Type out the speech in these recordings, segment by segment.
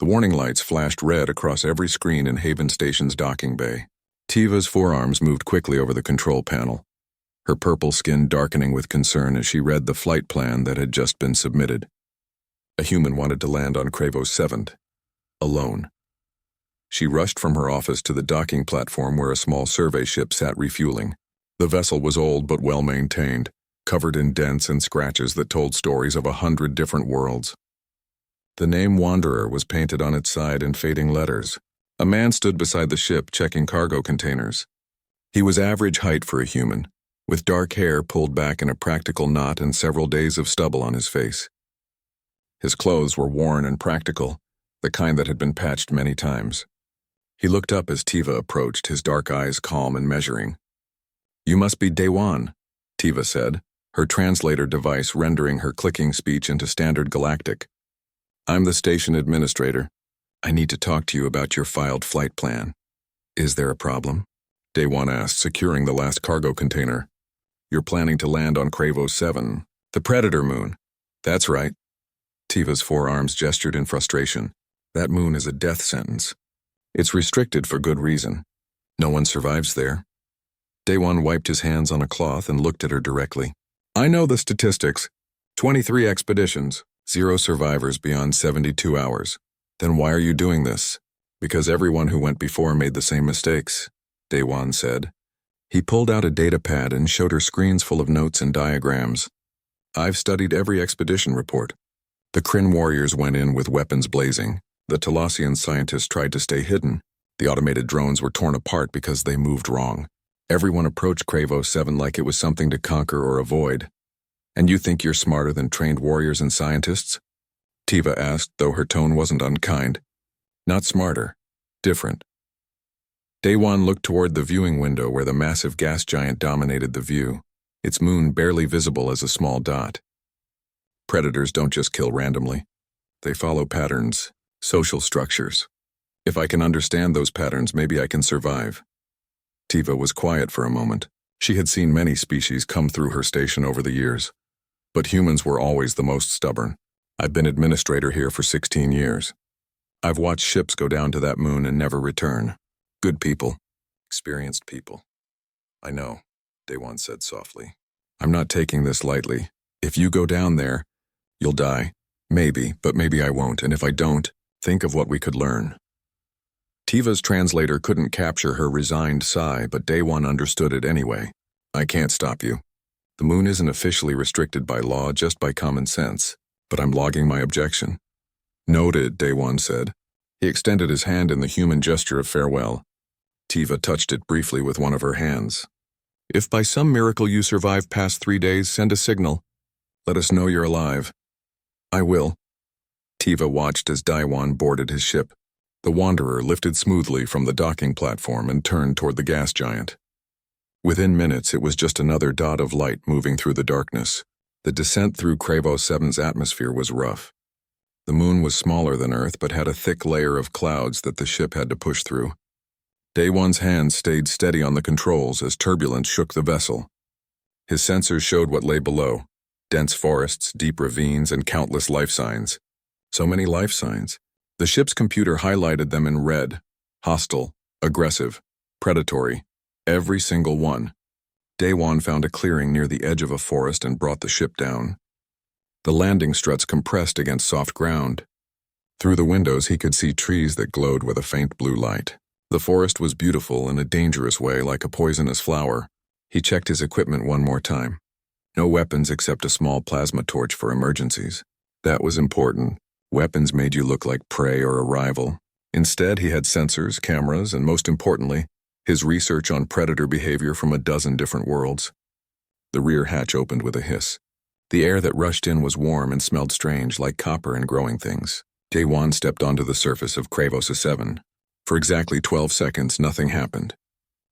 warning lights flashed red across every screen in Haven Station's docking bay. Tiva's forearms moved quickly over the control panel, her purple skin darkening with concern as she read the flight plan that had just been submitted. A human wanted to land on Kravos 7, alone. She rushed from her office to the docking platform where a small survey ship sat refueling. The vessel was old but well-maintained, covered in dents and scratches that told stories of 100 different worlds. The name Wanderer was painted on its side in fading letters. A man stood beside the ship checking cargo containers. He was average height for a human, with dark hair pulled back in a practical knot and several days of stubble on his face. His clothes were worn and practical, the kind that had been patched many times. He looked up as Tiva approached, his dark eyes calm and measuring. "You must be Dewan," Tiva said, her translator device rendering her clicking speech into standard Galactic. "I'm the station administrator. I need to talk to you about your filed flight plan." "Is there a problem?" Dewan asked, securing the last cargo container. "You're planning to land on Kravos 7, the Predator moon." "That's right." Tiva's forearms gestured in frustration. "That moon is a death sentence. It's restricted for good reason. No one survives there." Dewan wiped his hands on a cloth and looked at her directly. "I know the statistics. 23 expeditions, 0 survivors beyond 72 hours. Then why are you doing this?" "Because everyone who went before made the same mistakes," Dewan said. He pulled out a data pad and showed her screens full of notes and diagrams. "I've studied every expedition report. The Kryn warriors went in with weapons blazing. The Talosian scientists tried to stay hidden. The automated drones were torn apart because they moved wrong. Everyone approached Kravos 7 like it was something to conquer or avoid. And you think you're smarter than trained warriors and scientists?" Tiva asked, though her tone wasn't unkind. "Not smarter. Different." Dewan looked toward the viewing window where the massive gas giant dominated the view, its moon barely visible as a small dot. "Predators don't just kill randomly. They follow patterns, social structures. If I can understand those patterns, maybe I can survive." Tiva was quiet for a moment. She had seen many species come through her station over the years, but humans were always the most stubborn. "I've been administrator here for 16 years. I've watched ships go down to that moon and never return. Good people. Experienced people." "I know," Dewan said softly. "I'm not taking this lightly. If you go down there, you'll die. Maybe, but maybe I won't, and if I don't, think of what we could learn." Tiva's translator couldn't capture her resigned sigh, but Dewan understood it anyway. "I can't stop you. The moon isn't officially restricted by law, just by common sense, but I'm logging my objection." "Noted," Dewan said. He extended his hand in the human gesture of farewell. Tiva touched it briefly with one of her hands. "If by some miracle you survive past 3 days, send a signal. Let us know you're alive." "I will." Tiva watched as Dewan boarded his ship. The Wanderer lifted smoothly from the docking platform and turned toward the gas giant. Within minutes, it was just another dot of light moving through the darkness. The descent through Kravos 7's atmosphere was rough. The moon was smaller than Earth but had a thick layer of clouds that the ship had to push through. Dewan's hands stayed steady on the controls as turbulence shook the vessel. His sensors showed what lay below: dense forests, deep ravines, and countless life signs. So many life signs. The ship's computer highlighted them in red: hostile, aggressive, predatory, every single one. Dewan found a clearing near the edge of a forest and brought the ship down. The landing struts compressed against soft ground. Through the windows he could see trees that glowed with a faint blue light. The forest was beautiful in a dangerous way, like a poisonous flower. He checked his equipment one more time. No weapons except a small plasma torch for emergencies. That was important. Weapons made you look like prey or a rival. Instead, he had sensors, cameras, and most importantly, his research on predator behavior from a dozen different worlds. The rear hatch opened with a hiss. The air that rushed in was warm and smelled strange, like copper and growing things. Dewan stepped onto the surface of Kravos 7. For exactly 12 seconds, nothing happened.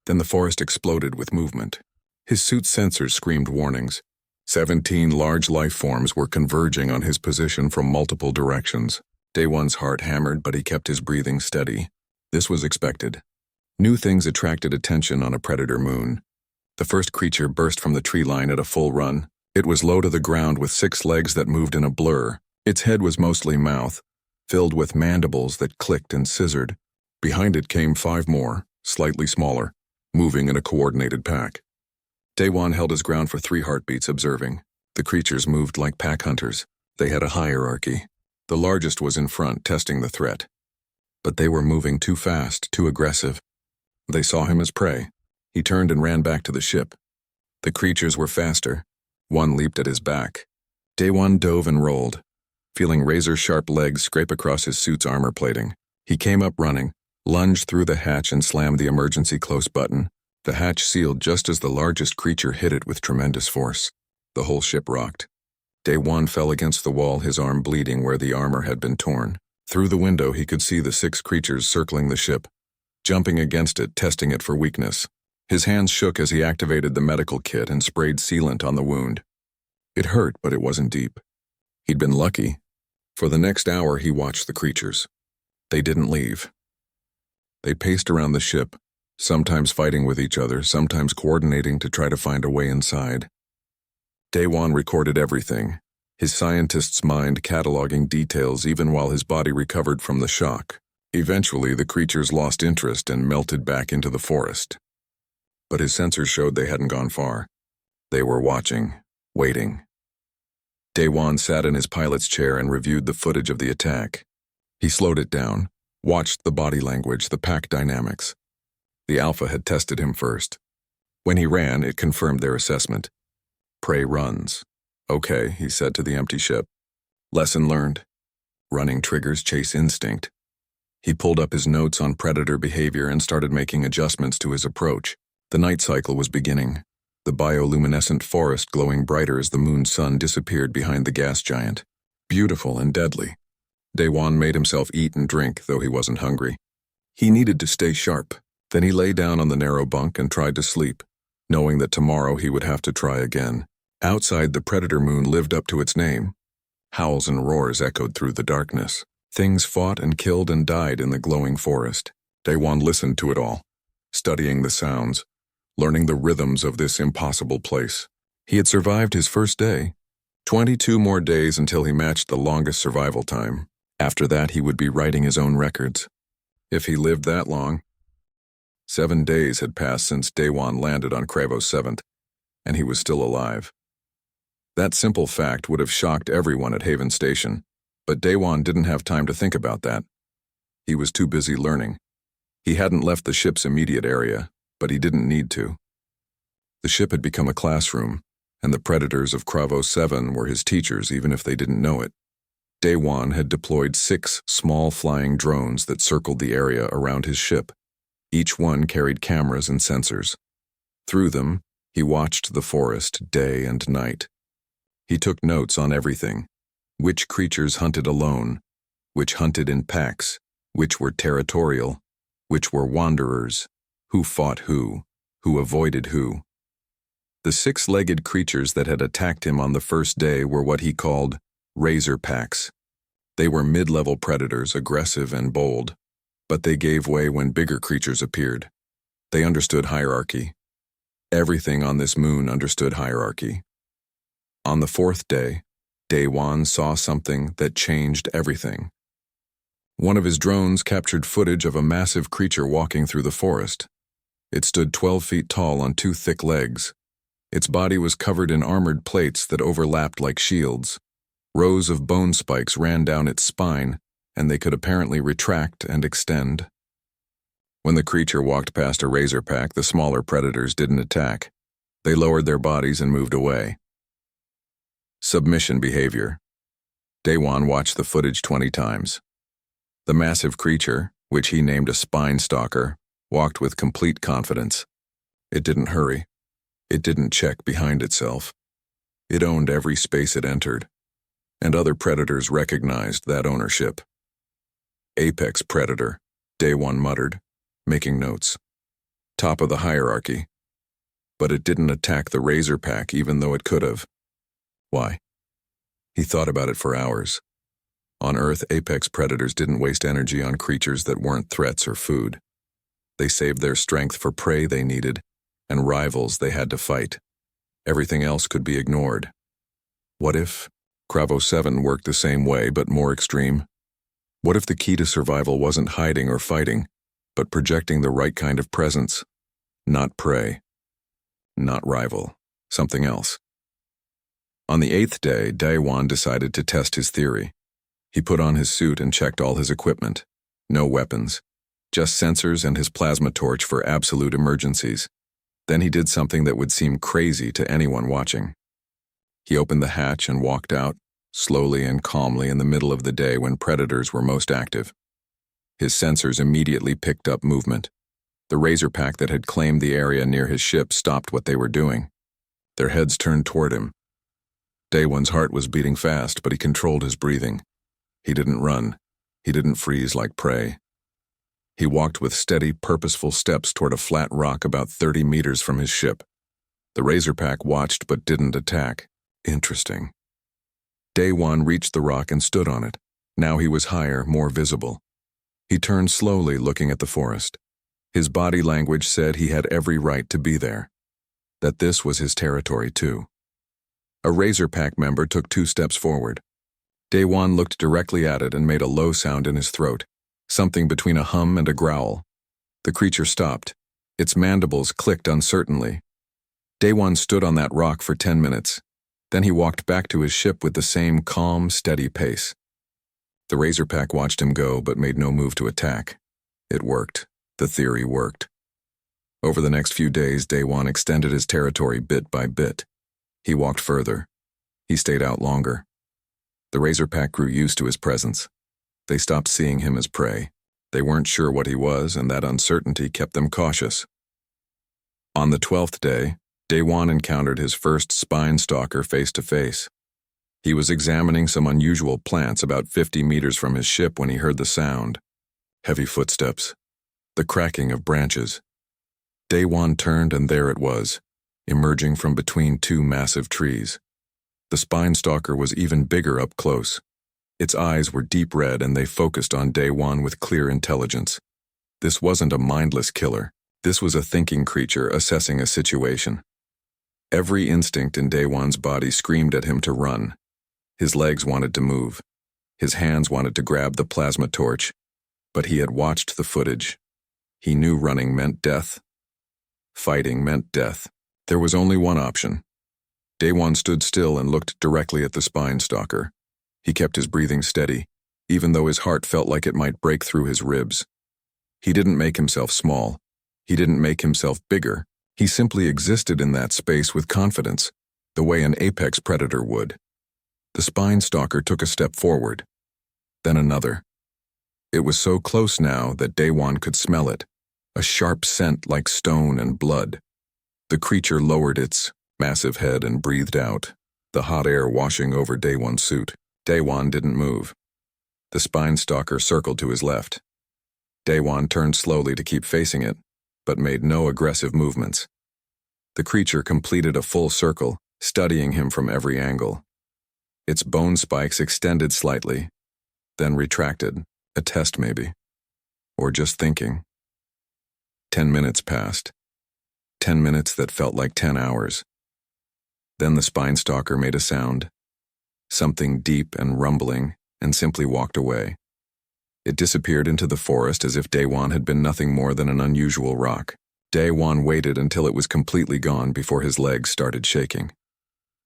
Then the forest exploded with movement. His suit's sensors screamed warnings. 17 large life forms were converging on his position from multiple directions. Dewan's heart hammered, but he kept his breathing steady. This was expected. New things attracted attention on a predator moon. The first creature burst from the tree line at a full run. It was low to the ground with 6 legs that moved in a blur. Its head was mostly mouth, filled with mandibles that clicked and scissored. Behind it came 5 more, slightly smaller, moving in a coordinated pack. Daewon held his ground for 3 heartbeats, observing. The creatures moved like pack hunters. They had a hierarchy. The largest was in front, testing the threat. But they were moving too fast, too aggressive. They saw him as prey. He turned and ran back to the ship. The creatures were faster. One leaped at his back. Daewon dove and rolled, feeling razor-sharp legs scrape across his suit's armor plating. He came up running, lunged through the hatch and slammed the emergency close button. The hatch sealed just as the largest creature hit it with tremendous force. The whole ship rocked. Daewon fell against the wall, his arm bleeding where the armor had been torn. Through the window he could see the 6 creatures circling the ship, jumping against it, testing it for weakness. His hands shook as he activated the medical kit and sprayed sealant on the wound. It hurt, but it wasn't deep. He'd been lucky. For the next hour he watched the creatures. They didn't leave. They paced around the ship, sometimes fighting with each other, sometimes coordinating to try to find a way inside. Daewon recorded everything, his scientist's mind cataloging details even while his body recovered from the shock. Eventually, the creatures lost interest and melted back into the forest. But his sensors showed they hadn't gone far. They were watching, waiting. Daewon sat in his pilot's chair and reviewed the footage of the attack. He slowed it down, watched the body language, the pack dynamics. The Alpha had tested him first. When he ran, it confirmed their assessment. Prey runs. Okay, he said to the empty ship. Lesson learned. Running triggers chase instinct. He pulled up his notes on predator behavior and started making adjustments to his approach. The night cycle was beginning, the bioluminescent forest glowing brighter as the moon's sun disappeared behind the gas giant. Beautiful and deadly. Daewon made himself eat and drink, though he wasn't hungry. He needed to stay sharp. Then he lay down on the narrow bunk and tried to sleep, knowing that tomorrow he would have to try again. Outside, the predator moon lived up to its name. Howls and roars echoed through the darkness. Things fought and killed and died in the glowing forest. Daewon listened to it all, studying the sounds, learning the rhythms of this impossible place. He had survived his first day. 22 more days until he matched the longest survival time. After that, he would be writing his own records. If he lived that long. 7 days had passed since Daewon landed on Kravos 7th, and he was still alive. That simple fact would have shocked everyone at Haven Station, but Daewon didn't have time to think about that. He was too busy learning. He hadn't left the ship's immediate area, but he didn't need to. The ship had become a classroom, and the predators of Kravos 7 were his teachers even if they didn't know it. Daewon had deployed 6 small flying drones that circled the area around his ship. Each one carried cameras and sensors. Through them, he watched the forest day and night. He took notes on everything. Which creatures hunted alone, which hunted in packs, which were territorial, which were wanderers, who fought who avoided who. The 6-legged creatures that had attacked him on the first day were what he called razor packs. They were mid-level predators, aggressive and bold, but they gave way when bigger creatures appeared. They understood hierarchy. Everything on this moon understood hierarchy. On the 4th day, Daewon saw something that changed everything. One of his drones captured footage of a massive creature walking through the forest. It stood 12 feet tall on 2 thick legs. Its body was covered in armored plates that overlapped like shields. Rows of bone spikes ran down its spine, and they could apparently retract and extend. When the creature walked past a razor pack, the smaller predators didn't attack. They lowered their bodies and moved away. Submission behavior. Daewon watched the footage 20 times. The massive creature, which he named a spine stalker, walked with complete confidence. It didn't hurry. It didn't check behind itself. It owned every space it entered, and other predators recognized that ownership. Apex predator, Daewon muttered, making notes. Top of the hierarchy. But it didn't attack the razor pack even though it could have. Why? He thought about it for hours. On Earth, apex predators didn't waste energy on creatures that weren't threats or food. They saved their strength for prey they needed and rivals they had to fight. Everything else could be ignored. What if Kravos 7 worked the same way but more extreme? What if the key to survival wasn't hiding or fighting, but projecting the right kind of presence? Not prey, not rival, something else. On the 8th day, Daewon decided to test his theory. He put on his suit and checked all his equipment. No weapons, just sensors and his plasma torch for absolute emergencies. Then he did something that would seem crazy to anyone watching. He opened the hatch and walked out, slowly and calmly in the middle of the day when predators were most active. His sensors immediately picked up movement. The Razorpack that had claimed the area near his ship stopped what they were doing. Their heads turned toward him. Daewon's heart was beating fast, but he controlled his breathing. He didn't run. He didn't freeze like prey. He walked with steady, purposeful steps toward a flat rock about 30 meters from his ship. The Razorpack watched but didn't attack. Interesting. Daewon reached the rock and stood on it. Now he was higher, more visible. He turned slowly, looking at the forest. His body language said he had every right to be there. That this was his territory, too. A Razorpack member took 2 steps forward. Daewon looked directly at it and made a low sound in his throat, something between a hum and a growl. The creature stopped. Its mandibles clicked uncertainly. Daewon stood on that rock for 10 minutes. Then he walked back to his ship with the same calm, steady pace. The Razorpack watched him go but made no move to attack. It worked. The theory worked. Over the next few days, Daewon extended his territory bit by bit. He walked further. He stayed out longer. The Razorpack grew used to his presence. They stopped seeing him as prey. They weren't sure what he was, and that uncertainty kept them cautious. On the 12th day, Daewon encountered his first spine stalker face to face. He was examining some unusual plants about 50 meters from his ship when he heard the sound. Heavy footsteps. The cracking of branches. Daewon turned and there it was, emerging from between 2 massive trees. The spine stalker was even bigger up close. Its eyes were deep red and they focused on Daewon with clear intelligence. This wasn't a mindless killer. This was a thinking creature assessing a situation. Every instinct in Daewon's body screamed at him to run. His legs wanted to move. His hands wanted to grab the plasma torch. But he had watched the footage. He knew running meant death. Fighting meant death. There was only one option. Daewon stood still and looked directly at the spine stalker. He kept his breathing steady, even though his heart felt like it might break through his ribs. He didn't make himself small. He didn't make himself bigger. He simply existed in that space with confidence, the way an apex predator would. The spine stalker took a step forward, then another. It was so close now that Daewon could smell it, a sharp scent like stone and blood. The creature lowered its massive head and breathed out, the hot air washing over Daewon's suit. Daewon didn't move. The spine stalker circled to his left. Daewon turned slowly to keep facing it, but made no aggressive movements. The creature completed a full circle, studying him from every angle. Its bone spikes extended slightly, then retracted, a test maybe, or just thinking. 10 minutes passed. 10 minutes that felt like 10 hours. Then the spine stalker made a sound, something deep and rumbling, and simply walked away. It disappeared into the forest as if Daewon had been nothing more than an unusual rock. Daewon waited until it was completely gone before his legs started shaking.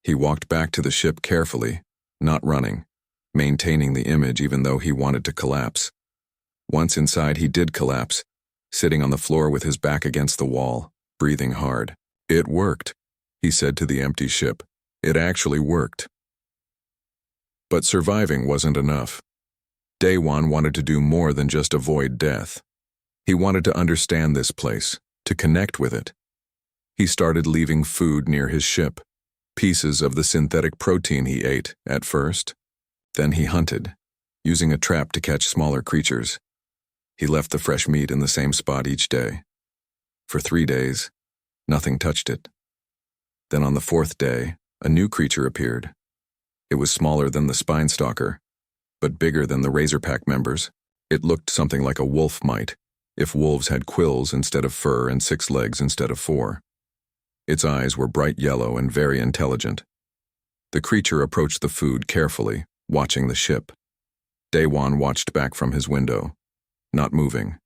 He walked back to the ship carefully, not running, maintaining the image even though he wanted to collapse. Once inside, he did collapse, sitting on the floor with his back against the wall, breathing hard. It worked, he said to the empty ship. It actually worked. But surviving wasn't enough. Daewon wanted to do more than just avoid death. He wanted to understand this place, to connect with it. He started leaving food near his ship, pieces of the synthetic protein he ate at first. Then he hunted, using a trap to catch smaller creatures. He left the fresh meat in the same spot each day. For 3 days, nothing touched it. Then on the 4th day, a new creature appeared. It was smaller than the spine stalker, but bigger than the Razorpack members. It looked something like a wolf might, if wolves had quills instead of fur and 6 legs instead of 4. Its eyes were bright yellow and very intelligent. The creature approached the food carefully, watching the ship. Daewon watched back from his window, not moving.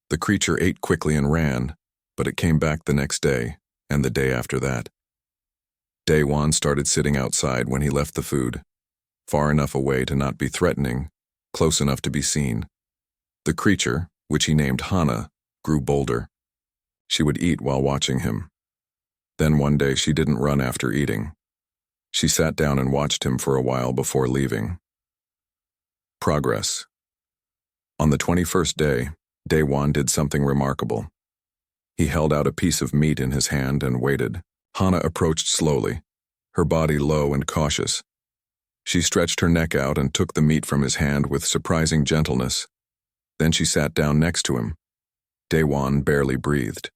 The creature ate quickly and ran, but it came back the next day, and the day after that. Daewon started sitting outside when he left the food, far enough away to not be threatening, close enough to be seen. The creature, which he named Hana, grew bolder. She would eat while watching him. Then one day she didn't run after eating. She sat down and watched him for a while before leaving. Progress. On the 21st day, Daewon did something remarkable. He held out a piece of meat in his hand and waited. Hana approached slowly, her body low and cautious. She stretched her neck out and took the meat from his hand with surprising gentleness. Then she sat down next to him. Daewon barely breathed.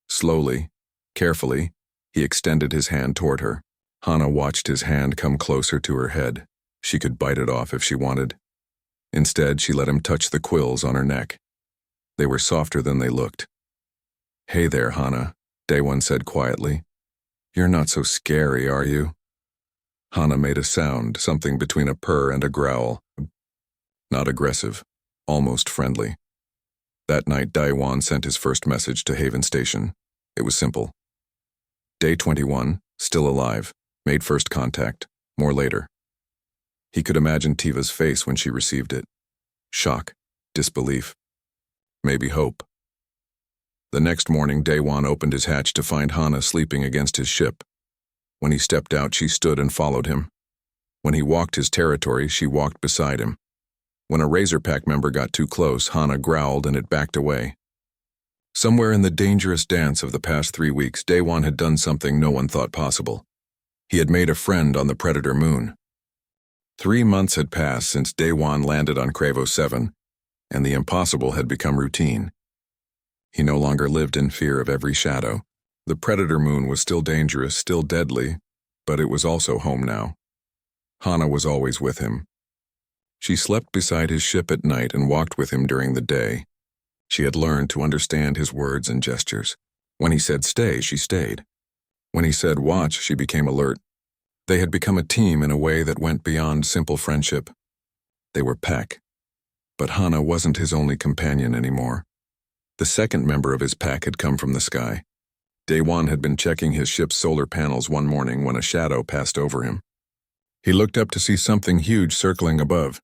Slowly, carefully, he extended his hand toward her. Hana watched his hand come closer to her head. She could bite it off if she wanted. Instead, she let him touch the quills on her neck. They were softer than they looked. "Hey there, Hana," Daewon said quietly. "You're not so scary, are you?" Hana made a sound, something between a purr and a growl. Not aggressive, almost friendly. That night, Daewon sent his first message to Haven Station. It was simple. Day 21, still alive, made first contact, more later. He could imagine Tiva's face when she received it. Shock, disbelief, maybe hope. The next morning, Daewon opened his hatch to find Hana sleeping against his ship. When he stepped out, she stood and followed him. When he walked his territory, she walked beside him. When a Razorpack member got too close, Hana growled and it backed away. Somewhere in the dangerous dance of the past 3 weeks, Daewon had done something no one thought possible. He had made a friend on the Predator moon. 3 months had passed since Daewon landed on Cravo 7, and the impossible had become routine. He no longer lived in fear of every shadow. The Predator moon was still dangerous, still deadly, but it was also home now. Hana was always with him. She slept beside his ship at night and walked with him during the day. She had learned to understand his words and gestures. When he said stay, she stayed. When he said watch, she became alert. They had become a team in a way that went beyond simple friendship. They were pack. But Hana wasn't his only companion anymore. The second member of his pack had come from the sky. Daewon had been checking his ship's solar panels one morning when a shadow passed over him. He looked up to see something huge circling above.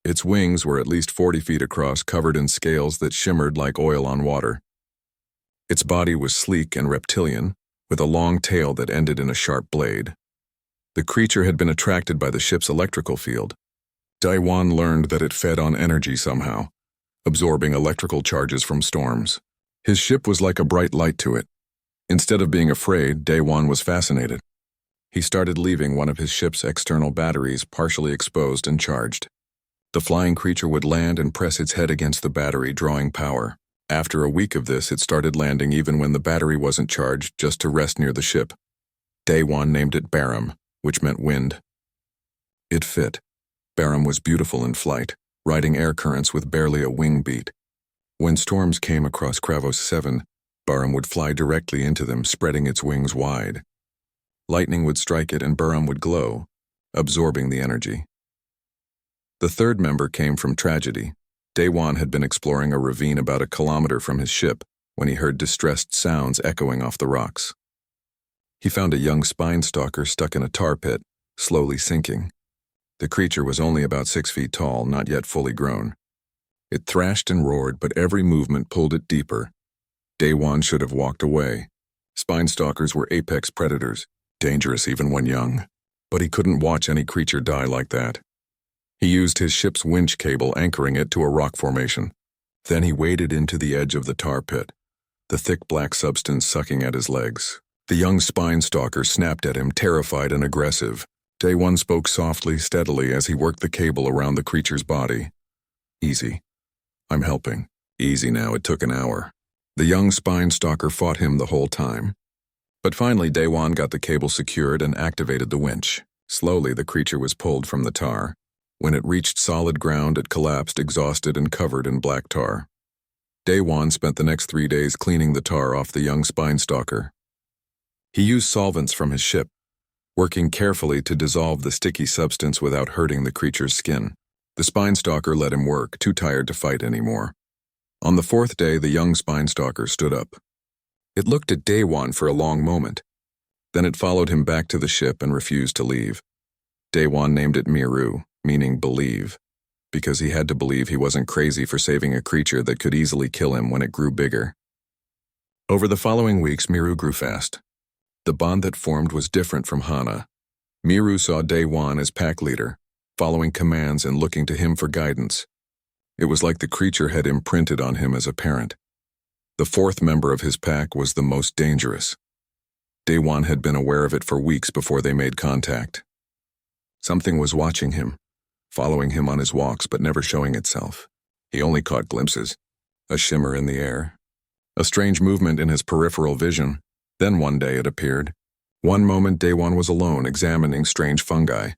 Its wings were at least 40 feet across, covered in scales that shimmered like oil on water. Its body was sleek and reptilian, with a long tail that ended in a sharp blade. The creature had been attracted by the ship's electrical field. Daewon learned that it fed on energy somehow, absorbing electrical charges from storms. His ship was like a bright light to it. Instead of being afraid, Daewon was fascinated. He started leaving one of his ship's external batteries partially exposed and charged. The flying creature would land and press its head against the battery, drawing power. After a week of this, it started landing even when the battery wasn't charged, just to rest near the ship. Daewon named it Barum, which meant wind. It fit. Barum was beautiful in flight, riding air currents with barely a wing beat. When storms came across Kravos 7, Barum would fly directly into them, spreading its wings wide. Lightning would strike it and Barum would glow, absorbing the energy. The third member came from tragedy. Daewon had been exploring a ravine about 1 kilometer from his ship when he heard distressed sounds echoing off the rocks. He found a young spine stalker stuck in a tar pit, slowly sinking. The creature was only about 6 feet tall, not yet fully grown. It thrashed and roared, but every movement pulled it deeper. Daewon should have walked away. Spine stalkers were apex predators, dangerous even when young. But he couldn't watch any creature die like that. He used his ship's winch cable, anchoring it to a rock formation. Then he waded into the edge of the tar pit, the thick black substance sucking at his legs. The young spine stalker snapped at him, terrified and aggressive. Daewon spoke softly, steadily, as he worked the cable around the creature's body. "Easy. I'm helping." Easy now, it took an hour. The young spine stalker fought him the whole time. But finally, Daewon got the cable secured and activated the winch. Slowly, the creature was pulled from the tar. When it reached solid ground, it collapsed, exhausted and covered in black tar. Daewon spent the next 3 days cleaning the tar off the young spine stalker. He used solvents from his ship, working carefully to dissolve the sticky substance without hurting the creature's skin. The Spinestalker let him work, too tired to fight anymore. On the fourth day, the young Spinestalker stood up. It looked at Daewon for a long moment. Then it followed him back to the ship and refused to leave. Daewon named it Miru, meaning believe, because he had to believe he wasn't crazy for saving a creature that could easily kill him when it grew bigger. Over the following weeks, Miru grew fast. The bond that formed was different from Hana. Miru saw Daewon as pack leader, following commands and looking to him for guidance. It was like the creature had imprinted on him as a parent. The fourth member of his pack was the most dangerous. Daewon had been aware of it for weeks before they made contact. Something was watching him, following him on his walks but never showing itself. He only caught glimpses, a shimmer in the air, a strange movement in his peripheral vision. Then one day it appeared. One moment Daewon was alone, examining strange fungi.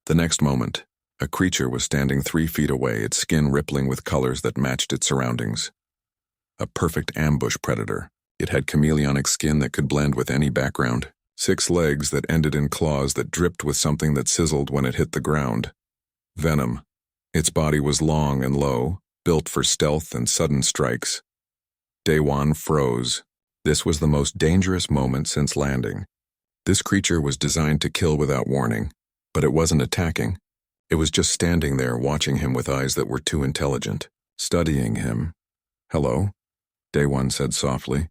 The next moment, a creature was standing 3 feet away, its skin rippling with colors that matched its surroundings. A perfect ambush predator. It had chameleonic skin that could blend with any background, 6 legs that ended in claws that dripped with something that sizzled when it hit the ground. Venom. Its body was long and low, built for stealth and sudden strikes. Daewon froze. This was the most dangerous moment since landing. This creature was designed to kill without warning, but it wasn't attacking. It was just standing there watching him with eyes that were too intelligent, studying him. "Hello?" Daewon said softly.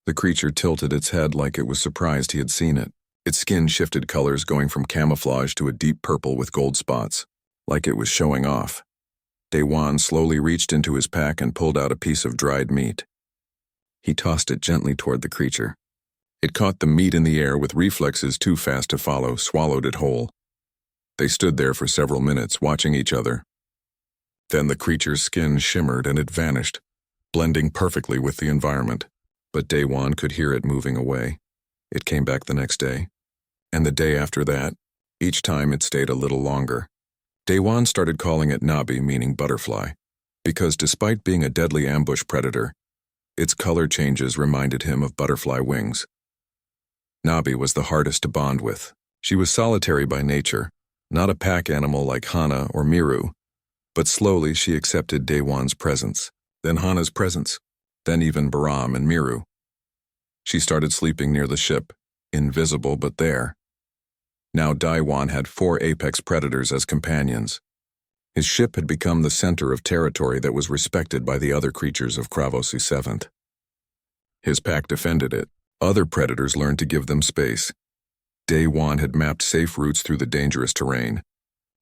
The creature tilted its head like it was surprised he had seen it. Its skin shifted colors, going from camouflage to a deep purple with gold spots, like it was showing off. Daewon slowly reached into his pack and pulled out a piece of dried meat. He tossed it gently toward the creature. It caught the meat in the air with reflexes too fast to follow, swallowed it whole. They stood there for several minutes, watching each other. Then the creature's skin shimmered and it vanished, blending perfectly with the environment. But Daewon could hear it moving away. It came back the next day, and the day after that. Each time it stayed a little longer. Daewon started calling it Nabi, meaning butterfly, because despite being a deadly ambush predator, its color changes reminded him of butterfly wings. Nabi was the hardest to bond with. She was solitary by nature, not a pack animal like Hana or Miru, but slowly she accepted Daewon's presence, then Hana's presence, then even Baram and Miru. She started sleeping near the ship, invisible but there. Now Daewon had 4 apex predators as companions. His ship had become the center of territory that was respected by the other creatures of Kravosi 7th. His pack defended it. Other predators learned to give them space. Daewon had mapped safe routes through the dangerous terrain.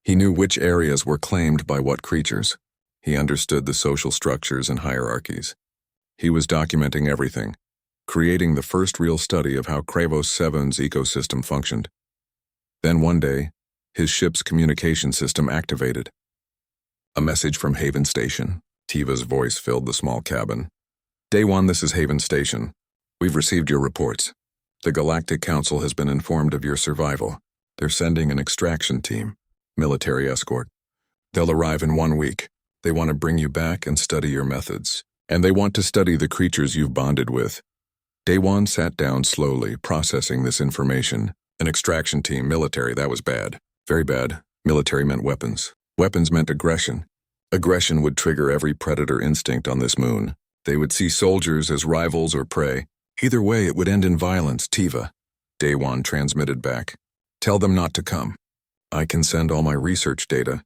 He knew which areas were claimed by what creatures. He understood the social structures and hierarchies. He was documenting everything, creating the first real study of how Kravos 7's ecosystem functioned. Then one day, his ship's communication system activated. A message from Haven Station. Tiva's voice filled the small cabin. "Daewon, this is Haven Station. We've received your reports. The Galactic Council has been informed of your survival. They're sending an extraction team, military escort. They'll arrive in 1 week. They want to bring you back and study your methods. And they want to study the creatures you've bonded with." Daewon sat down slowly, processing this information. An extraction team, military, that was bad. Very bad. Military meant weapons. Weapons meant aggression. Aggression would trigger every predator instinct on this moon. They would see soldiers as rivals or prey. Either way, it would end in violence. Tiva. Daewon transmitted back. "Tell them not to come. I can send all my research data.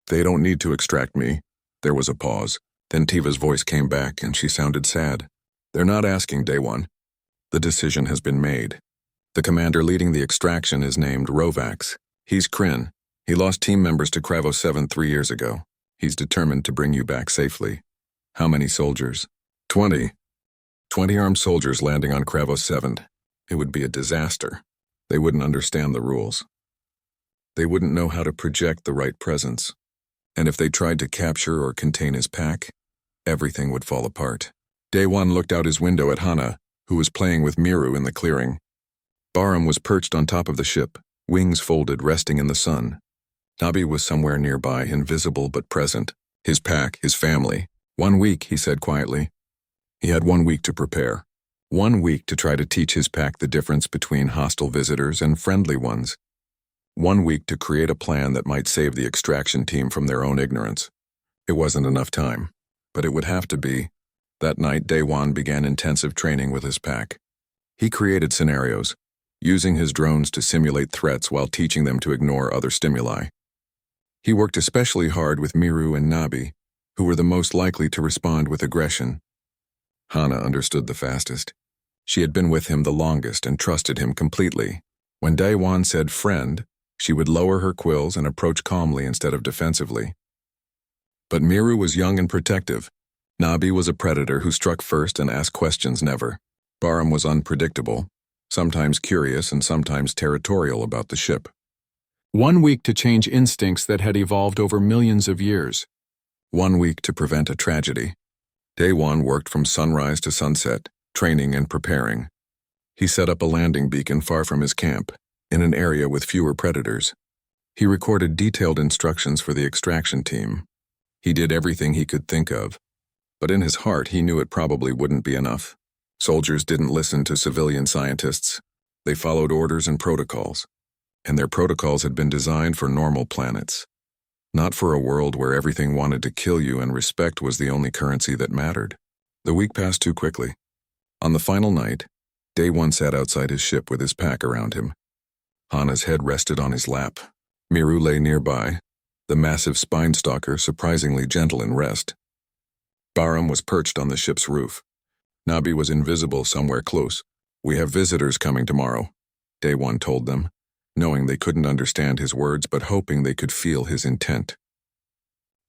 They don't need to extract me." There was a pause. Then Tiva's voice came back, and she sounded sad. "They're not asking, Daewon. The decision has been made. The commander leading the extraction is named Rovax. He's Kryn. He lost team members to Kravos 7 3 years ago. He's determined to bring you back safely." "How many soldiers?" 20. 20 armed soldiers landing on Kravos 7. It would be a disaster. They wouldn't understand the rules. They wouldn't know how to project the right presence. And if they tried to capture or contain his pack, everything would fall apart. Daewon looked out his window at Hana, who was playing with Miru in the clearing. Baram was perched on top of the ship, wings folded, resting in the sun. Nabi was somewhere nearby, invisible but present. His pack, his family. 1 week, he said quietly. He had 1 week to prepare. 1 week to try to teach his pack the difference between hostile visitors and friendly ones. 1 week to create a plan that might save the extraction team from their own ignorance. It wasn't enough time, but it would have to be. That night, Daewon began intensive training with his pack. He created scenarios, using his drones to simulate threats while teaching them to ignore other stimuli. He worked especially hard with Miru and Nabi, who were the most likely to respond with aggression. Hana understood the fastest. She had been with him the longest and trusted him completely. When Daewon said friend, she would lower her quills and approach calmly instead of defensively. But Miru was young and protective. Nabi was a predator who struck first and asked questions never. Baram was unpredictable, sometimes curious and sometimes territorial about the ship. 1 week to change instincts that had evolved over millions of years. 1 week to prevent a tragedy. Daewon worked from sunrise to sunset, training and preparing. He set up a landing beacon far from his camp, in an area with fewer predators. He recorded detailed instructions for the extraction team. He did everything he could think of, but in his heart he knew it probably wouldn't be enough. Soldiers didn't listen to civilian scientists. They followed orders and protocols, and their protocols had been designed for normal planets, not for a world where everything wanted to kill you and respect was the only currency that mattered. The week passed too quickly. On the final night, Daewon sat outside his ship with his pack around him. Hana's head rested on his lap. Miru lay nearby, the massive spine stalker surprisingly gentle in rest. Baram was perched on the ship's roof. Nabi was invisible somewhere close. "We have visitors coming tomorrow," Daewon told them, knowing they couldn't understand his words but hoping they could feel his intent.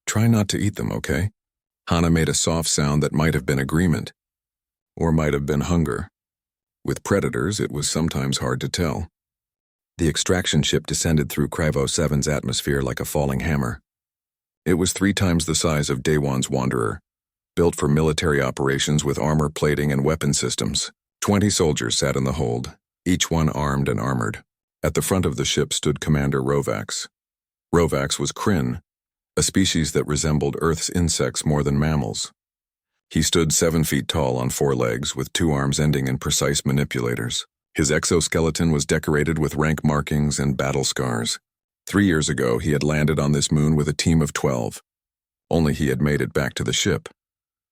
"Try not to eat them, okay?" Hana made a soft sound that might have been agreement, or might have been hunger. With predators, it was sometimes hard to tell. The extraction ship descended through Kryvo 7's atmosphere like a falling hammer. It was 3 times the size of Daewon's Wanderer, built for military operations with armor plating and weapon systems. 20 soldiers sat in the hold, each one armed and armored. At the front of the ship stood Commander Rovax. Rovax was Kryn, a species that resembled Earth's insects more than mammals. He stood 7 feet tall on 4 legs, with 2 arms ending in precise manipulators. His exoskeleton was decorated with rank markings and battle scars. 3 years ago, he had landed on this moon with a team of 12. Only he had made it back to the ship.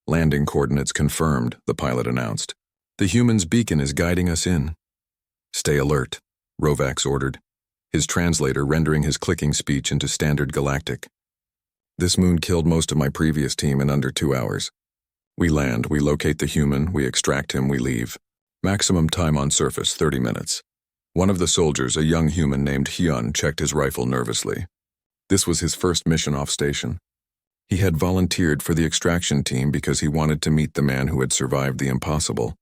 "Landing coordinates confirmed," the pilot announced. "The human's beacon is guiding us in." "Stay alert," Rovax ordered, his translator rendering his clicking speech into standard galactic. "This moon killed most of my previous team in under 2 hours. We land, we locate the human, we extract him, we leave. Maximum time on surface, 30 minutes. One of the soldiers, a young human named Hyun, checked his rifle nervously. This was his first mission off station. He had volunteered for the extraction team because he wanted to meet the man who had survived the impossible.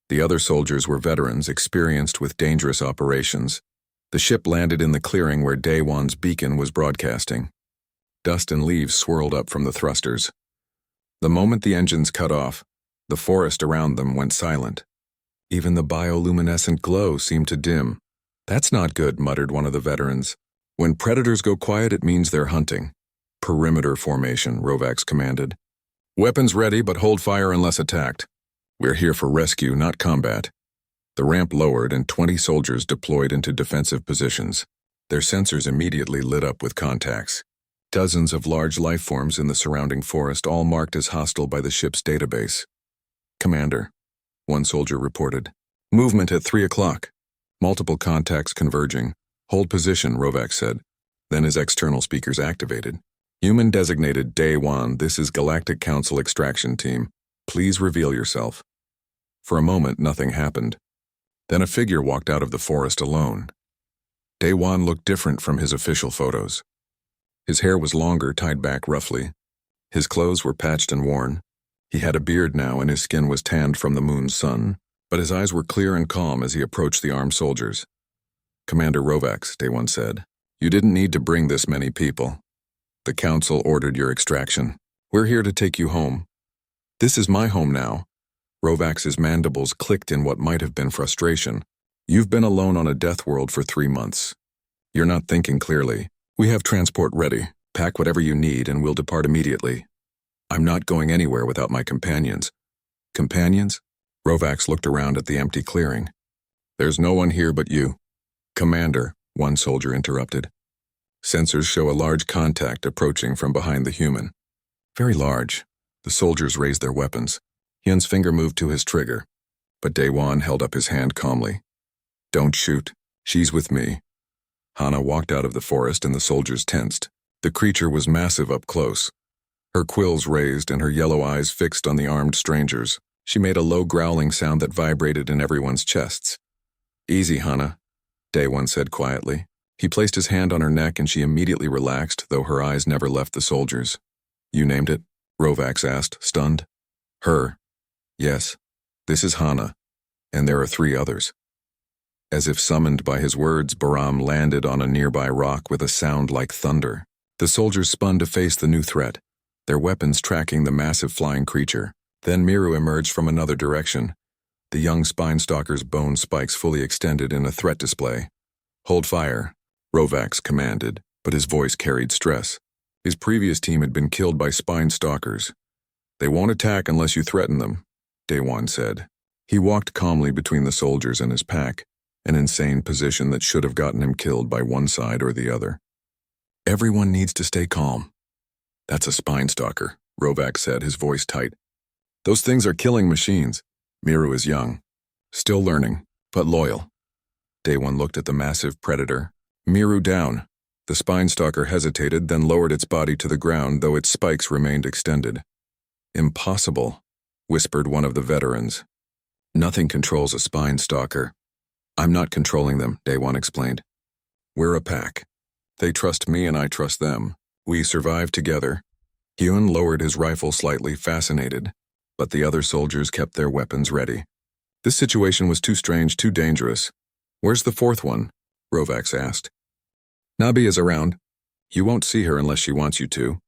The other soldiers were veterans experienced with dangerous operations. The ship landed in the clearing where Daewon's beacon was broadcasting. Dust and leaves swirled up from the thrusters. The moment the engines cut off, the forest around them went silent. Even the bioluminescent glow seemed to dim. "That's not good," muttered one of the veterans. "When predators go quiet, it means they're hunting." "Perimeter formation," Rovax commanded. "Weapons ready, but hold fire unless attacked. We're here for rescue, not combat." The ramp lowered and 20 soldiers deployed into defensive positions. Their sensors immediately lit up with contacts. Dozens of large life forms in the surrounding forest, all marked as hostile by the ship's database. "Commander," one soldier reported. "Movement at 3 o'clock. Multiple contacts converging. Hold position," Rovax said. Then his external speakers activated. "Human designated Daewon, this is Galactic Council Extraction Team. Please reveal yourself." For a moment, nothing happened. Then a figure walked out of the forest alone. Daewon looked different from his official photos. His hair was longer, tied back roughly. His clothes were patched and worn. He had a beard now and his skin was tanned from the moon's sun, but his eyes were clear and calm as he approached the armed soldiers. "Commander Rovax," Daewon said, "you didn't need to bring this many people. The council ordered your extraction. We're here to take you home." "This is my home now." Rovax's mandibles clicked in what might have been frustration. "You've been alone on a death world for 3 months. You're not thinking clearly. We have transport ready. Pack whatever you need and we'll depart immediately." "I'm not going anywhere without my companions." "Companions?" Rovax looked around at the empty clearing. "There's no one here but you." "Commander," one soldier interrupted. Sensors show a large contact approaching from behind the human. Very large. The soldiers raised their weapons. Hyun's finger moved to his trigger, but Daewon held up his hand calmly. Don't shoot. She's with me. Hana walked out of the forest and the soldiers tensed. The creature was massive up close. Her quills raised and her yellow eyes fixed on the armed strangers. She made a low growling sound that vibrated in everyone's chests. Easy, Hana, Daewon said quietly. He placed his hand on her neck and she immediately relaxed, though her eyes never left the soldiers. You named it? Rovax asked, stunned. Her. Yes. This is Hana. And there are 3 others. As if summoned by his words, Baram landed on a nearby rock with a sound like thunder. The soldiers spun to face the new threat, their weapons tracking the massive flying creature. Then Miru emerged from another direction, the young Spinestalker's bone spikes fully extended in a threat display. Hold fire, Rovax commanded, but his voice carried stress. His previous team had been killed by Spinestalkers. They won't attack unless you threaten them, Daewon said. He walked calmly between the soldiers and his pack, an insane position that should have gotten him killed by one side or the other. Everyone needs to stay calm. That's a Spinestalker, Rovax said, his voice tight. Those things are killing machines. Miru is young, still learning, but loyal. Daewon looked at the massive predator. Miru down. The Spinestalker hesitated, then lowered its body to the ground, though its spikes remained extended. Impossible, whispered one of the veterans. Nothing controls a Spinestalker. I'm not controlling them, Daewon explained. We're a pack. They trust me and I trust them. We survive together. Hyun lowered his rifle slightly, fascinated, but the other soldiers kept their weapons ready. This situation was too strange, too dangerous. Where's the 4th one? Rovax asked. Nabi is around. You won't see her unless she wants you to.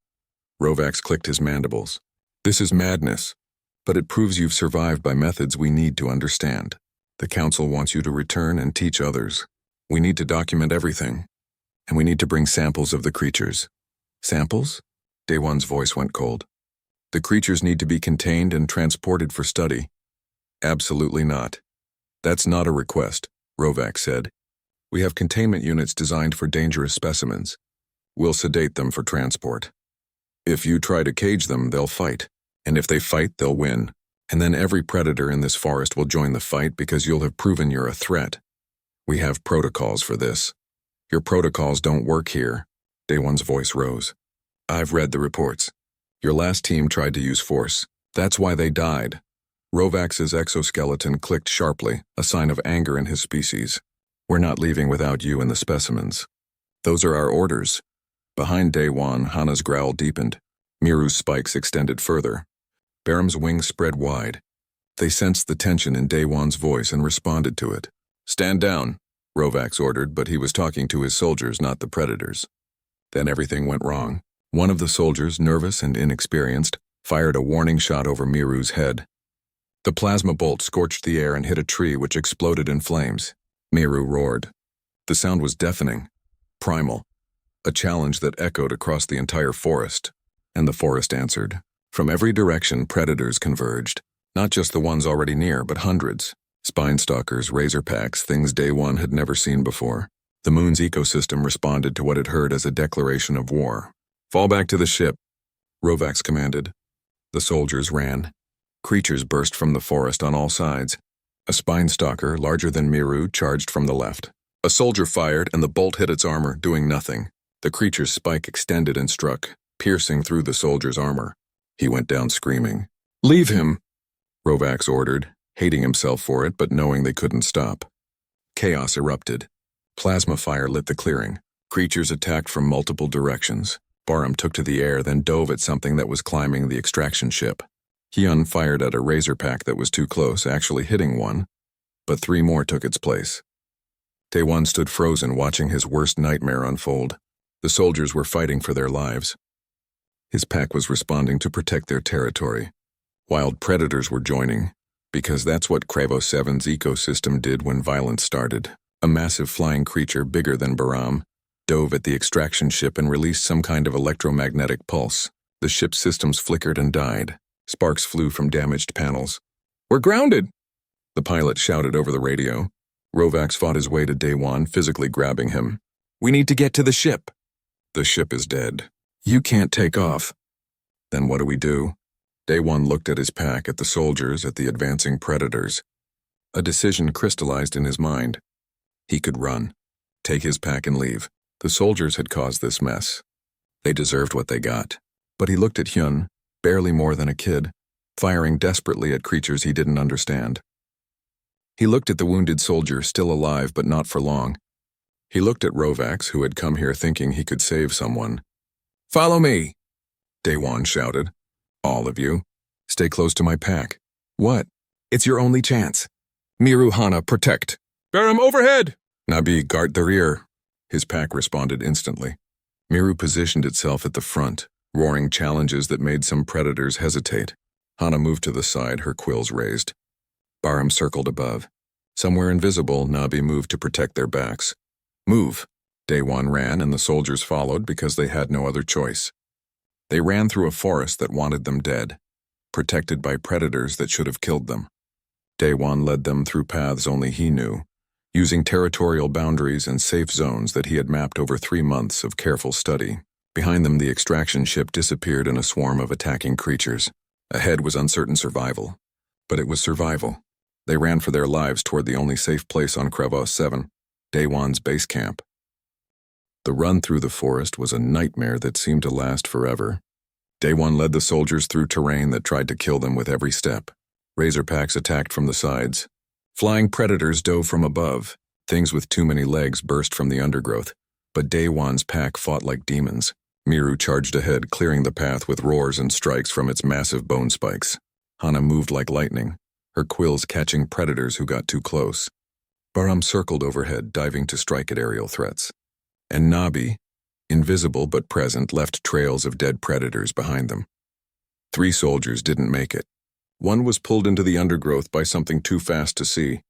Rovax clicked his mandibles. This is madness, but it proves you've survived by methods we need to understand. The Council wants you to return and teach others. We need to document everything, and we need to bring samples of the creatures. Samples? Daewon's voice went cold. The creatures need to be contained and transported for study. Absolutely not. That's not a request, Rovax said. We have containment units designed for dangerous specimens. We'll sedate them for transport. If you try to cage them, they'll fight. And if they fight, they'll win. And then every predator in this forest will join the fight because you'll have proven you're a threat. We have protocols for this. Your protocols don't work here. Daewon's voice rose. I've read the reports. Your last team tried to use force. That's why they died. Rovax's exoskeleton clicked sharply, a sign of anger in his species. We're not leaving without you and the specimens. Those are our orders. Behind Daewon, Hana's growl deepened. Miru's spikes extended further. Baram's wings spread wide. They sensed the tension in Daewon's voice and responded to it. Stand down, Rovax ordered, but he was talking to his soldiers, not the predators. Then everything went wrong. One of the soldiers, nervous and inexperienced, fired a warning shot over Miru's head. The plasma bolt scorched the air and hit a tree, which exploded in flames. Miru roared. The sound was deafening, primal, a challenge that echoed across the entire forest. And the forest answered. From every direction, predators converged. Not just the ones already near, but hundreds. Spinestalkers, razorpacks, things Daewon had never seen before. The moon's ecosystem responded to what it heard as a declaration of war. Fall back to the ship, Rovax commanded. The soldiers ran. Creatures burst from the forest on all sides. A Spinestalker, larger than Miru, charged from the left. A soldier fired, and the bolt hit its armor, doing nothing. The creature's spike extended and struck, piercing through the soldier's armor. He went down screaming. Leave him, Rovax ordered, hating himself for it, but knowing they couldn't stop. Chaos erupted. Plasma fire lit the clearing. Creatures attacked from multiple directions. Baram took to the air, then dove at something that was climbing the extraction ship. Hyun fired at a razorpack that was too close, actually hitting one, but 3 more took its place. Daewon stood frozen, watching his worst nightmare unfold. The soldiers were fighting for their lives. His pack was responding to protect their territory. Wild predators were joining, because that's what Kravo 7's ecosystem did when violence started. A massive flying creature bigger than Baram dove at the extraction ship and released some kind of electromagnetic pulse. The ship's systems flickered and died. Sparks flew from damaged panels. We're grounded, the pilot shouted over the radio. Rovax fought his way to Daewon, physically grabbing him. "We need to get to the ship." "The ship is dead. You can't take off." "Then what do we do?" Daewon looked at his pack, at the soldiers, at the advancing predators. A decision crystallized in his mind. He could run, take his pack and leave. The soldiers had caused this mess. They deserved what they got. But he looked at Hyun, barely more than a kid, firing desperately at creatures he didn't understand. He looked at the wounded soldier, still alive but not for long. He looked at Rovax, who had come here thinking he could save someone. "Follow me!" Daewon shouted. "All of you. Stay close to my pack." "What?" "It's your only chance." "Miru, Hana, protect." "Bear him overhead!" "Nabi, guard the rear." His pack responded instantly. Miru positioned itself at the front, roaring challenges that made some predators hesitate. Hana moved to the side, her quills raised. Baram circled above. Somewhere invisible, Nabi moved to protect their backs. "Move." Daewon ran, and the soldiers followed because they had no other choice. They ran through a forest that wanted them dead, protected by predators that should have killed them. Daewon led them through paths only he knew, using territorial boundaries and safe zones that he had mapped over 3 months of careful study. Behind them, the extraction ship disappeared in a swarm of attacking creatures. Ahead was uncertain survival. But it was survival. They ran for their lives toward the only safe place on Crevasse 7, Daewon's base camp. The run through the forest was a nightmare that seemed to last forever. Daewon led the soldiers through terrain that tried to kill them with every step. Razorpacks attacked from the sides. Flying predators dove from above. Things with too many legs burst from the undergrowth. But Daewon's pack fought like demons. Miru charged ahead, clearing the path with roars and strikes from its massive bone spikes. Hana moved like lightning, her quills catching predators who got too close. Baram circled overhead, diving to strike at aerial threats. And Nabi, invisible but present, left trails of dead predators behind them. 3 soldiers didn't make it. One was pulled into the undergrowth by something too fast to see.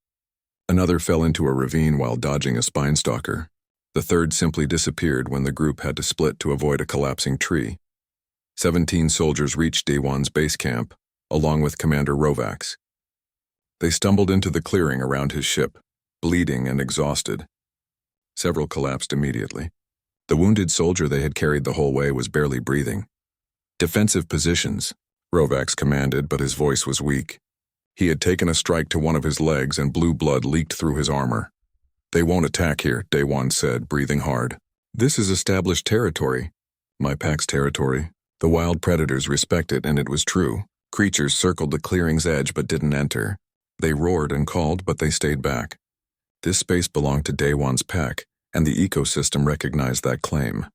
Another fell into a ravine while dodging a spine stalker. The third simply disappeared when the group had to split to avoid a collapsing tree. 17 soldiers reached Daewon's base camp, along with Commander Rovax. They stumbled into the clearing around his ship, bleeding and exhausted. Several collapsed immediately. The wounded soldier they had carried the whole way was barely breathing. "Defensive positions," Rovax commanded, but his voice was weak. He had taken a strike to one of his legs and blue blood leaked through his armor. "They won't attack here," Daewon said, breathing hard. "This is established territory." "My pack's territory." The wild predators respect it, and it was true. Creatures circled the clearing's edge but didn't enter. They roared and called, but they stayed back. This space belonged to Daewon's pack, and the ecosystem recognized that claim.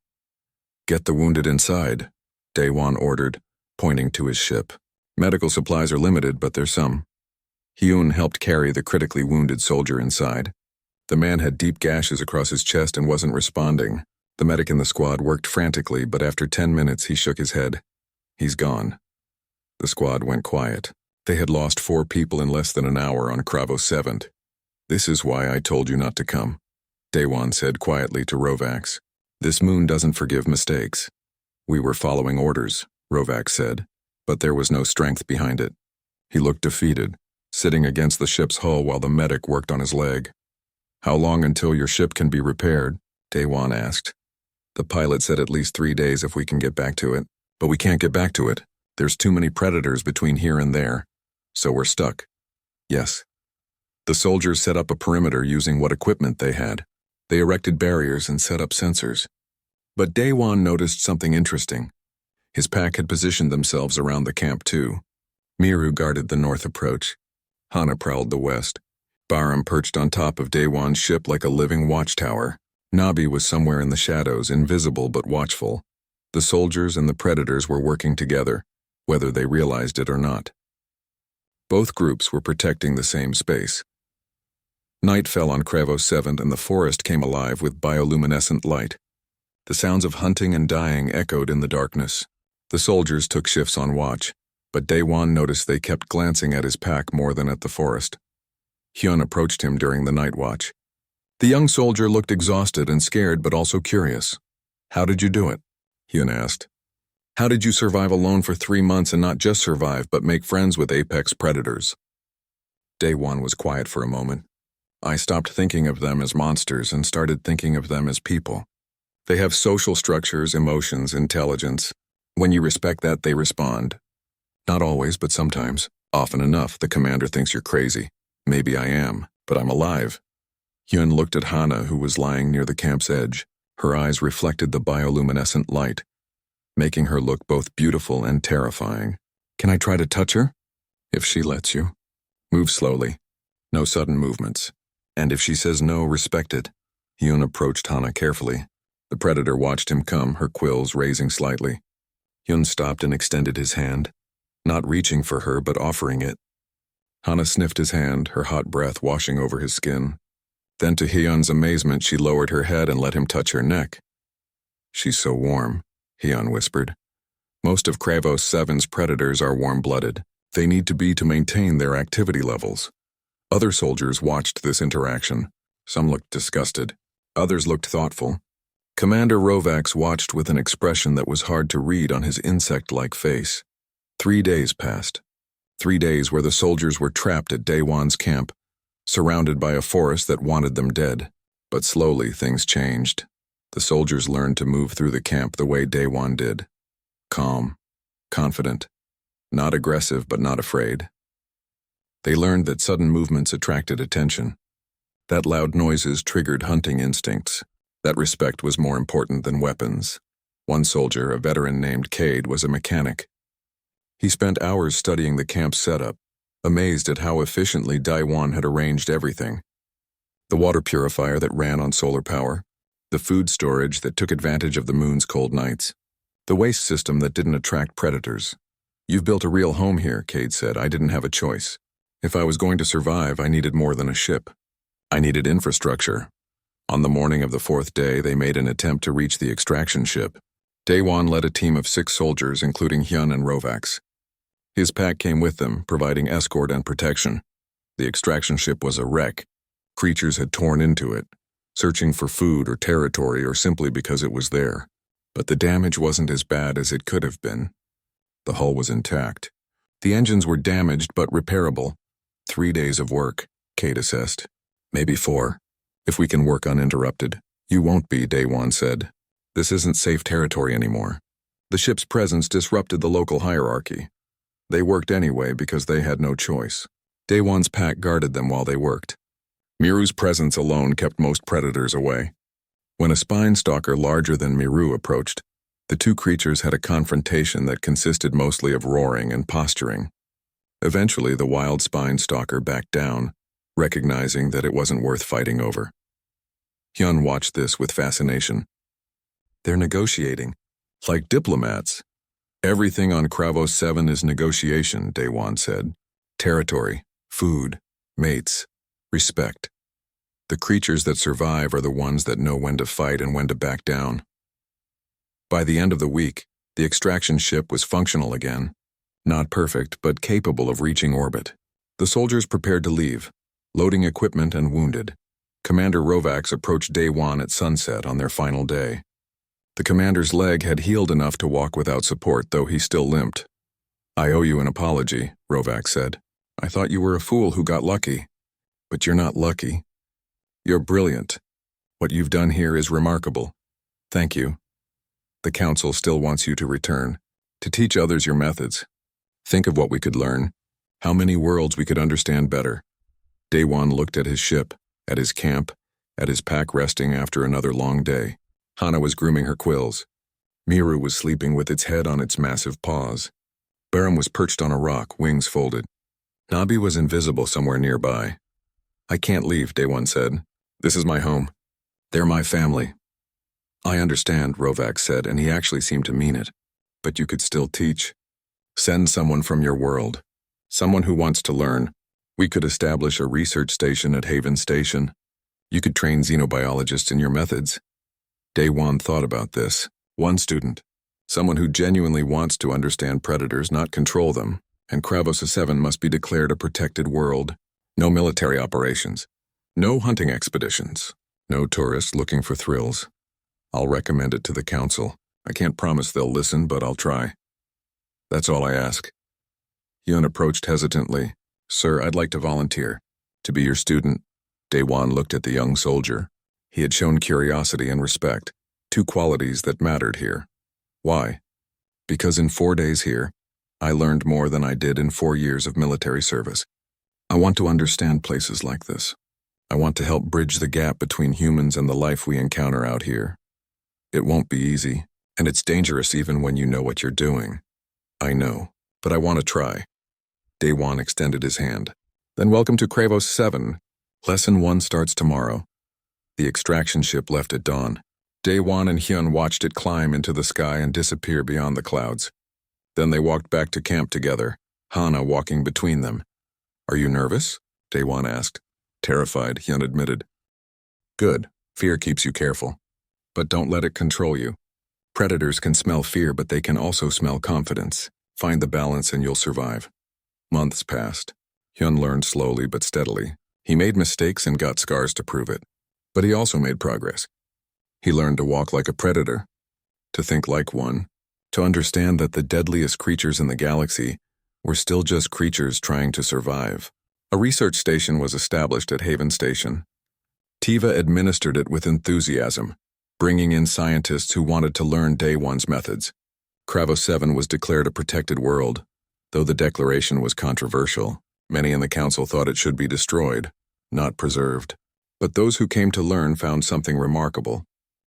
"Get the wounded inside," Daewon ordered, pointing to his ship. "Medical supplies are limited, but there's some." Hyun helped carry the critically wounded soldier inside. The man had deep gashes across his chest and wasn't responding. The medic in the squad worked frantically, but after 10 minutes he shook his head. "He's gone." The squad went quiet. They had lost 4 people in less than an hour on Cravo 7. "This is why I told you not to come," Daewon said quietly to Rovax. "This moon doesn't forgive mistakes." "We were following orders," Rovax said, but there was no strength behind it. He looked defeated, sitting against the ship's hull while the medic worked on his leg. "How long until your ship can be repaired?" Daewon asked. "The pilot said at least 3 days if we can get back to it. But we can't get back to it. There's too many predators between here and there. So we're stuck." "Yes." The soldiers set up a perimeter using what equipment they had. They erected barriers and set up sensors. But Daewon noticed something interesting. His pack had positioned themselves around the camp too. Miru guarded the north approach. Hana prowled the west. Baram perched on top of Daewon's ship like a living watchtower. Nabi was somewhere in the shadows, invisible but watchful. The soldiers and the predators were working together, whether they realized it or not. Both groups were protecting the same space. Night fell on Cravo 7 and the forest came alive with bioluminescent light. The sounds of hunting and dying echoed in the darkness. The soldiers took shifts on watch, but Daewon noticed they kept glancing at his pack more than at the forest. Hyun approached him during the night watch. The young soldier looked exhausted and scared but also curious. "How did you do it?" Hyun asked. "How did you survive alone for 3 months and not just survive but make friends with apex predators?" Daewon was quiet for a moment. I stopped thinking of them as monsters and started thinking of them as people. They have social structures, emotions, intelligence. When you respect that, they respond. Not always, but sometimes. Often enough, the commander thinks you're crazy. Maybe I am, but I'm alive. Hyun looked at Hana, who was lying near the camp's edge. Her eyes reflected the bioluminescent light, making her look both beautiful and terrifying. Can I try to touch her? If she lets you. Move slowly. No sudden movements. And if she says no, respect it. Hyun approached Hana carefully. The predator watched him come, her quills raising slightly. Hyun stopped and extended his hand, not reaching for her but offering it. Hana sniffed his hand, her hot breath washing over his skin. Then to Hyun's amazement, she lowered her head and let him touch her neck. She's so warm, Hyun whispered. Most of Kravos 7's predators are warm-blooded. They need to be to maintain their activity levels. Other soldiers watched this interaction. Some looked disgusted. Others looked thoughtful. Commander Rovax watched with an expression that was hard to read on his insect-like face. 3 days passed. 3 days where the soldiers were trapped at Daewon's camp, surrounded by a forest that wanted them dead. But slowly things changed. The soldiers learned to move through the camp the way Daewon did. Calm, confident, not aggressive but not afraid. They learned that sudden movements attracted attention, that loud noises triggered hunting instincts, that respect was more important than weapons. One soldier, a veteran named Cade, was a mechanic. He spent hours studying the camp's setup, amazed at how efficiently Daewon had arranged everything. The water purifier that ran on solar power, the food storage that took advantage of the moon's cold nights, the waste system that didn't attract predators. You've built a real home here, Cade said. I didn't have a choice. If I was going to survive, I needed more than a ship. I needed infrastructure. On the morning of the 4th day, they made an attempt to reach the extraction ship. Daewon led a team of 6 soldiers, including Hyun and Rovax. His pack came with them, providing escort and protection. The extraction ship was a wreck. Creatures had torn into it, searching for food or territory or simply because it was there. But the damage wasn't as bad as it could have been. The hull was intact. The engines were damaged but repairable. 3 days of work, Cade assessed. Maybe 4. If we can work uninterrupted. You won't be, Daewon said. This isn't safe territory anymore. The ship's presence disrupted the local hierarchy. They worked anyway because they had no choice. Daewon's pack guarded them while they worked. Miru's presence alone kept most predators away. When a spine stalker larger than Miru approached, the 2 creatures had a confrontation that consisted mostly of roaring and posturing. Eventually, the wild spine stalker backed down, recognizing that it wasn't worth fighting over. Hyun watched this with fascination. They're negotiating, like diplomats. Everything on Kravos 7 is negotiation, Daewon said. Territory, food, mates, respect. The creatures that survive are the ones that know when to fight and when to back down. By the end of the week, the extraction ship was functional again. Not perfect, but capable of reaching orbit. The soldiers prepared to leave, loading equipment and wounded. Commander Rovax approached Daewon at sunset on their final day. The commander's leg had healed enough to walk without support, though he still limped. I owe you an apology, Rovax said. I thought you were a fool who got lucky. But you're not lucky. You're brilliant. What you've done here is remarkable. Thank you. The Council still wants you to return, to teach others your methods. Think of what we could learn, how many worlds we could understand better. Daewon looked at his ship, at his camp, at his pack resting after another long day. Hana was grooming her quills. Miru was sleeping with its head on its massive paws. Barum was perched on a rock, wings folded. Nabi was invisible somewhere nearby. I can't leave, Daewon said. This is my home. They're my family. I understand, Rovax said, and he actually seemed to mean it. But you could still teach. Send someone from your world. Someone who wants to learn. We could establish a research station at Haven Station. You could train xenobiologists in your methods. Daewon thought about this. One student. Someone who genuinely wants to understand predators, not control them. And Kravos 7 must be declared a protected world. No military operations. No hunting expeditions. No tourists looking for thrills. I'll recommend it to the Council. I can't promise they'll listen, but I'll try. That's all I ask. Hyun approached hesitantly. Sir, I'd like to volunteer. To be your student. Daewon looked at the young soldier. He had shown curiosity and respect, two qualities that mattered here. Why? Because in 4 days here, I learned more than I did in 4 years of military service. I want to understand places like this. I want to help bridge the gap between humans and the life we encounter out here. It won't be easy, and it's dangerous even when you know what you're doing. I know, but I want to try. Daewon extended his hand. Then welcome to Kravos 7. Lesson 1 starts tomorrow. The extraction ship left at dawn. Daewon and Hyun watched it climb into the sky and disappear beyond the clouds. Then they walked back to camp together, Hana walking between them. Are you nervous? Daewon asked. Terrified, Hyun admitted. Good. Fear keeps you careful. But don't let it control you. Predators can smell fear, but they can also smell confidence. Find the balance and you'll survive. Months passed. Hyun learned slowly but steadily. He made mistakes and got scars to prove it. But he also made progress. He learned to walk like a predator, to think like one, to understand that the deadliest creatures in the galaxy were still just creatures trying to survive. A research station was established at Haven Station. Tiva administered it with enthusiasm, bringing in scientists who wanted to learn Daewon's methods. Kravos 7 was declared a protected world. Though the declaration was controversial, many in the council thought it should be destroyed, not preserved. But those who came to learn found something remarkable.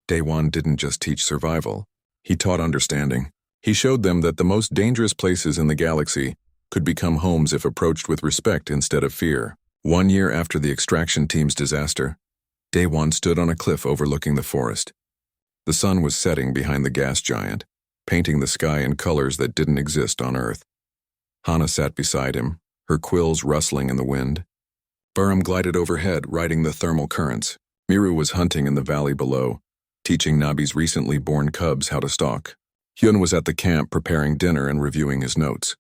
Daewon didn't just teach survival. He taught understanding. He showed them that the most dangerous places in the galaxy could become homes if approached with respect instead of fear. 1 year after the extraction team's disaster, Daewon stood on a cliff overlooking the forest. The sun was setting behind the gas giant, painting the sky in colors that didn't exist on Earth. Hana sat beside him, her quills rustling in the wind. Burham glided overhead, riding the thermal currents. Miru was hunting in the valley below, teaching Nabi's recently born cubs how to stalk. Hyun was at the camp preparing dinner and reviewing his notes.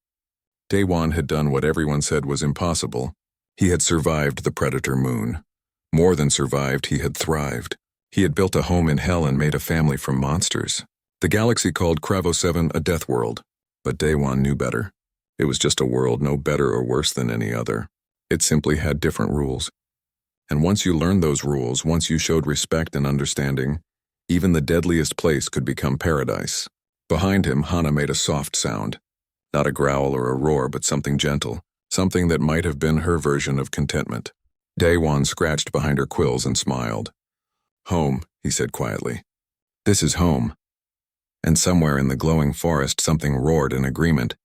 Daewon had done what everyone said was impossible. He had survived the predator moon. More than survived, he had thrived. He had built a home in hell and made a family from monsters. The galaxy called Kravos 7 a death world, but Daewon knew better. It was just a world no better or worse than any other. It simply had different rules. And once you learned those rules, once you showed respect and understanding, even the deadliest place could become paradise. Behind him, Hana made a soft sound. Not a growl or a roar, but something gentle, something that might have been her version of contentment. Daewon scratched behind her quills and smiled. Home, he said quietly. This is home. And somewhere in the glowing forest something roared in agreement.